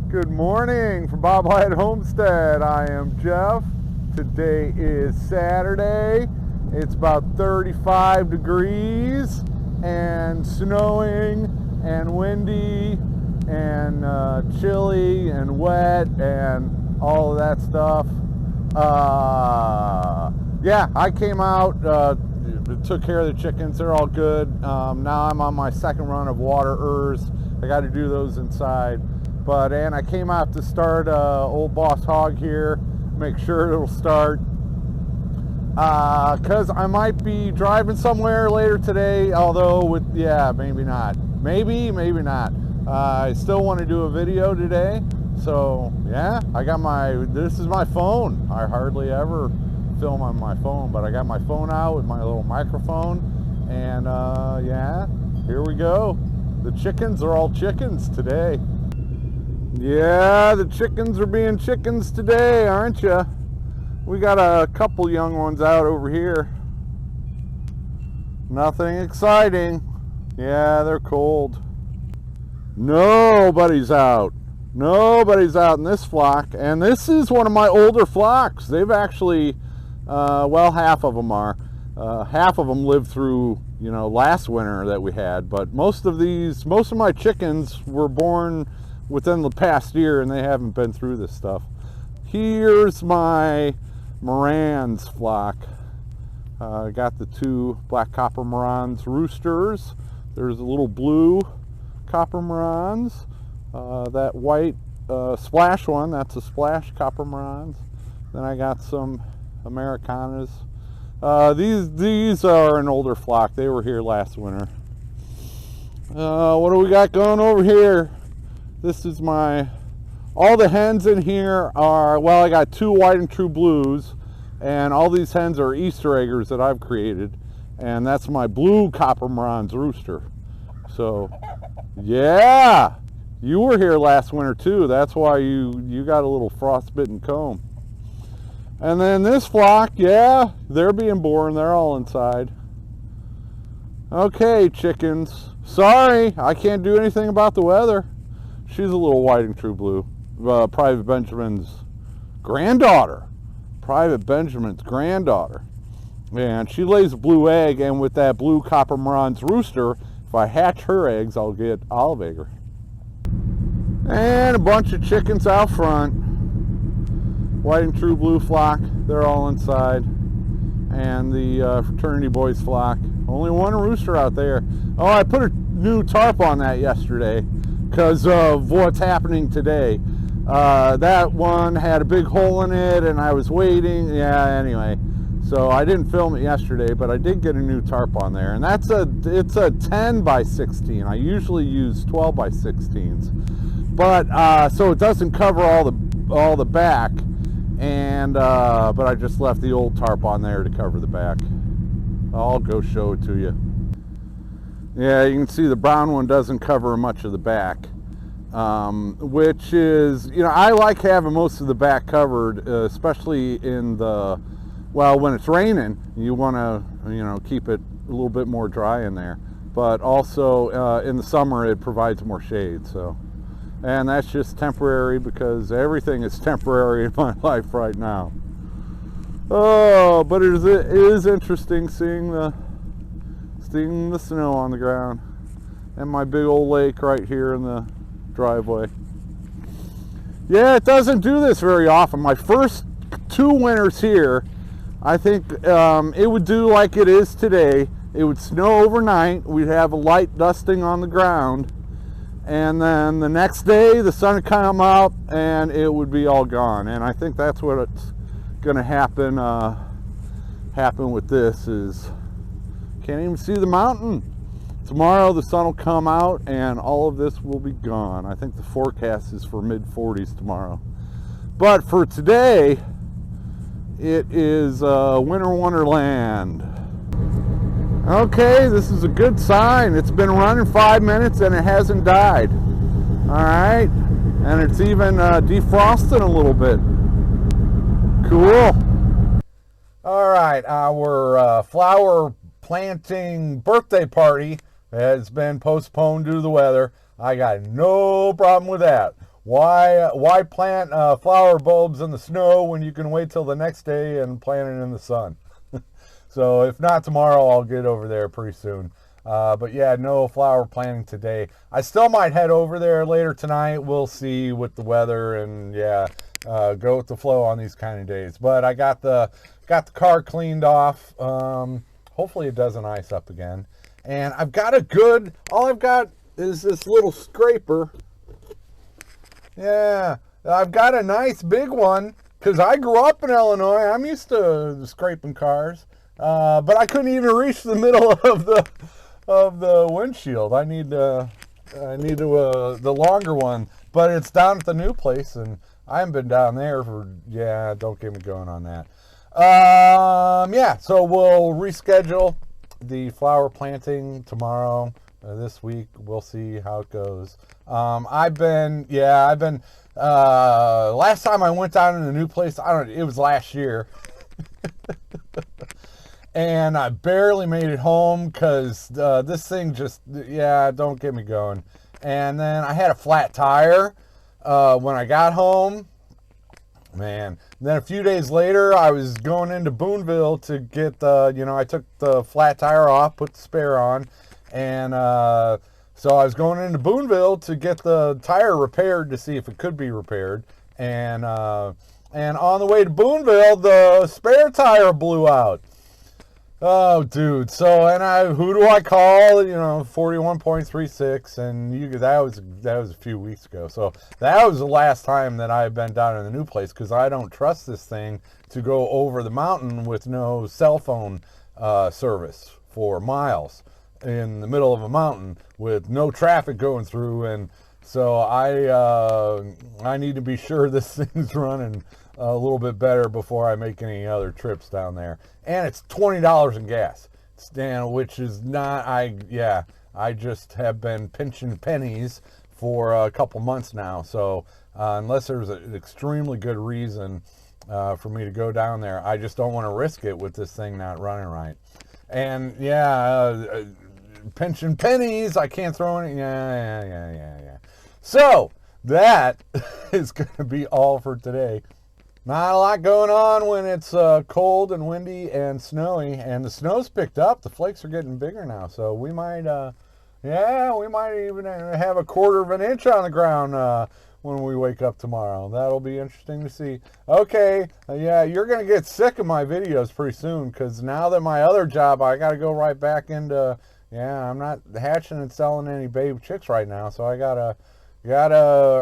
Good morning from Bob Hyatt Homestead. I am Jeff. Today is Saturday. It's about 35 degrees and snowing and windy and chilly and wet and all of that stuff. Yeah, I came out, took care of the chickens. They're all good. Now I'm on my second run of waterers. I got to do those inside. And I came out to start Old Boss Hog here, make sure it'll start. Because I might be driving somewhere later today, although maybe not. Maybe not. I still want to do a video today. So yeah, I got this is my phone. I hardly ever film on my phone, but I got my phone out with my little microphone. And yeah, here we go. The chickens are all chickens today. Yeah, the chickens are being chickens today, aren't you? We got a couple young ones out over here. Nothing exciting. Yeah, they're cold. Nobody's out. Nobody's out in this flock. And this is one of my older flocks. They've actually, well, half of them are. Half of them lived through, last winter that we had. But most of my chickens were born within the past year, and they haven't been through this stuff. Here's my Moran's flock. I got the two black copper Marans roosters. There's a little blue copper Marans. That white splash one, that's a splash copper Marans. Then I got some Americanas. These are an older flock. They were here last winter. What do we got going over here? This is all the hens in here are, well, I got two white and true blues, and all these hens are Easter eggers that I've created, and that's my blue copper Marans rooster. So, yeah, you were here last winter too. That's why you got a little frostbitten comb. And then this flock, yeah, they're being born. They're all inside. Okay, chickens. Sorry, I can't do anything about the weather. She's a little white and true blue. Private Benjamin's granddaughter. Private Benjamin's granddaughter. And she lays a blue egg, and with that blue copper Marans rooster, if I hatch her eggs, I'll get olive egger. And a bunch of chickens out front. White and true blue flock. They're all inside. And the fraternity boys flock. Only one rooster out there. Oh, I put a new tarp on that yesterday because of what's happening today. That one had a big hole in it, and I was waiting. Yeah, anyway, so I didn't film it yesterday, but I did get a new tarp on there, and it's a 10 by 16. I usually use 12 by 16s, but so it doesn't cover all the back, and but I just left the old tarp on there to cover the back. I'll go show it to you. Yeah, you can see the brown one doesn't cover much of the back, which is, I like having most of the back covered, especially when it's raining. You want to, keep it a little bit more dry in there. But also in the summer, it provides more shade. So, and that's just temporary because everything is temporary in my life right now. Oh, but it is interesting seeing the snow on the ground and my big old lake right here in the driveway. Yeah, it doesn't do this very often. My first 2 winters here, I think it would do like it is today. It would snow overnight. We'd have a light dusting on the ground, and then the next day the sun would come out and it would be all gone. And I think that's what it's going to happen with this is can't even see the mountain. Tomorrow the sun will come out and all of this will be gone. I think the forecast is for mid-40s tomorrow. But for today, it is winter wonderland. Okay, this is a good sign. It's been running 5 minutes and it hasn't died. All right, and it's even defrosted a little bit. Cool. All right, our flower planting birthday party has been postponed due to the weather. I got no problem with that. Why plant flower bulbs in the snow when you can wait till the next day and plant it in the sun? So if not tomorrow, I'll get over there pretty soon. But yeah, no flower planting today. I still might head over there later tonight. We'll see with the weather, and yeah, go with the flow on these kind of days. But I got the car cleaned off. Hopefully it doesn't ice up again. And I've got all I've got is this little scraper. Yeah, I've got a nice big one because I grew up in Illinois. I'm used to scraping cars, but I couldn't even reach the middle of the windshield. I need the longer one, but it's down at the new place, and I haven't been down there for, yeah, don't get me going on that. Yeah, so we'll reschedule the flower planting tomorrow. This week we'll see how it goes. I've been last time I went down in the new place, it was last year. And I barely made it home because this thing just, yeah, don't get me going. And then I had a flat tire when I got home. Man, then a few days later, I was going into Boonville to get I took the flat tire off, put the spare on, and so I was going into Boonville to get the tire repaired to see if it could be repaired. And on the way to Boonville, the spare tire blew out. Oh, dude. So, and who do I call? 41.36, and that was a few weeks ago. So that was the last time that I've been down in the new place because I don't trust this thing to go over the mountain with no cell phone service for miles in the middle of a mountain with no traffic going through. And so I need to be sure this thing's running a little bit better before I make any other trips down there. And it's $20 in gas, which is not, I just have been pinching pennies for a couple months now. So unless there's an extremely good reason for me to go down there, I just don't want to risk it with this thing not running right. And yeah, pinching pennies, I can't throw any, yeah. So that is going to be all for today. Not a lot going on when it's cold and windy and snowy, and the snow's picked up. The flakes are getting bigger now, so we might even have a quarter of an inch on the ground when we wake up tomorrow. That'll be interesting to see. Okay, yeah, you're going to get sick of my videos pretty soon, because now that my other job, I got to go right back into, I'm not hatching and selling any baby chicks right now, so I gotta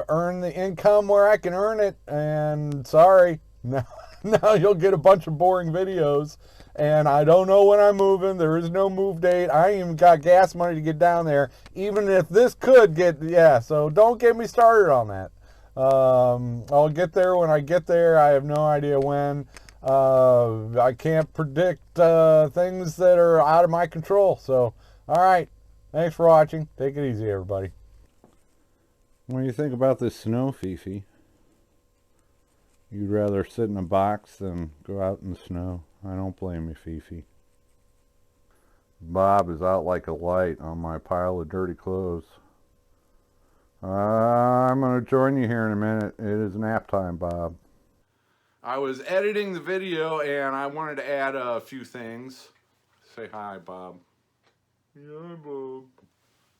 earn the income where I can earn it, and sorry, now you'll get a bunch of boring videos, and I don't know when I'm moving. There is no move date. I ain't even got gas money to get down there, even if this could get, so don't get me started on that. I'll get there when I get there. I have no idea when. I can't predict things that are out of my control, so all right, thanks for watching. Take it easy, everybody. What do you think about this snow, Fifi? You'd rather sit in a box than go out in the snow. I don't blame you, Fifi. Bob is out like a light on my pile of dirty clothes. I'm going to join you here in a minute. It is nap time, Bob. I was editing the video and I wanted to add a few things. Say hi, Bob. Yeah, hi, Bob.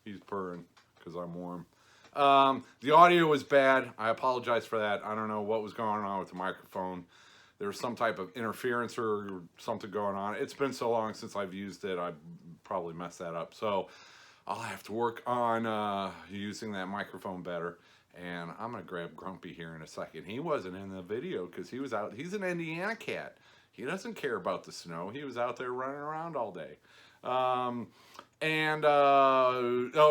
He's purring because I'm warm. The audio was bad. I apologize for that. I don't know what was going on with the microphone. There was some type of interference or something going on. It's been so long since I've used it, I probably messed that up. So I'll have to work on using that microphone better. And I'm going to grab Grumpy here in a second. He wasn't in the video because he was out. He's an Indiana cat. He doesn't care about the snow. He was out there running around all day. Oh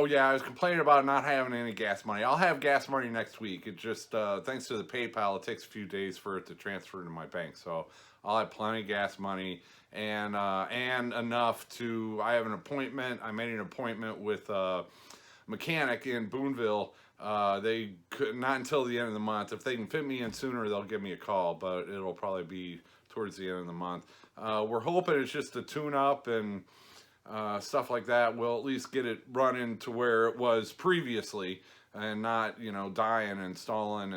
yeah, I was complaining about not having any gas money. I'll have gas money next week. It just, thanks to the PayPal, it takes a few days for it to transfer to my bank. So I'll have plenty of gas money and enough to, I have an appointment. I made an appointment with a mechanic in Boonville. They could not until the end of the month. If they can fit me in sooner, they'll give me a call, but it'll probably be towards the end of the month. We're hoping it's just a tune up and stuff like that. We'll at least get it running to where it was previously. and not, you know, dying and stalling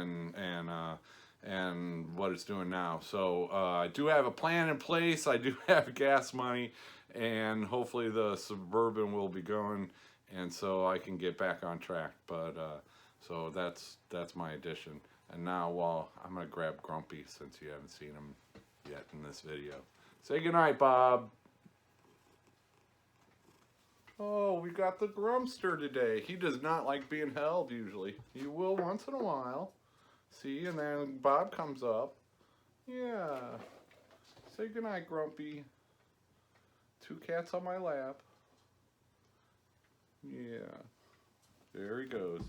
and what it's doing now. So I do have a plan in place. I do have gas money, and hopefully the Suburban will be going, and so I can get back on track. But so that's my addition. And now, well, I'm gonna grab Grumpy since you haven't seen him yet in this video. Say goodnight, Bob. Oh, we got the Grumpster today. He does not like being held usually. He will once in a while. See, and then Bob comes up. Yeah. Say goodnight, Grumpy. 2 cats on my lap. Yeah. There he goes.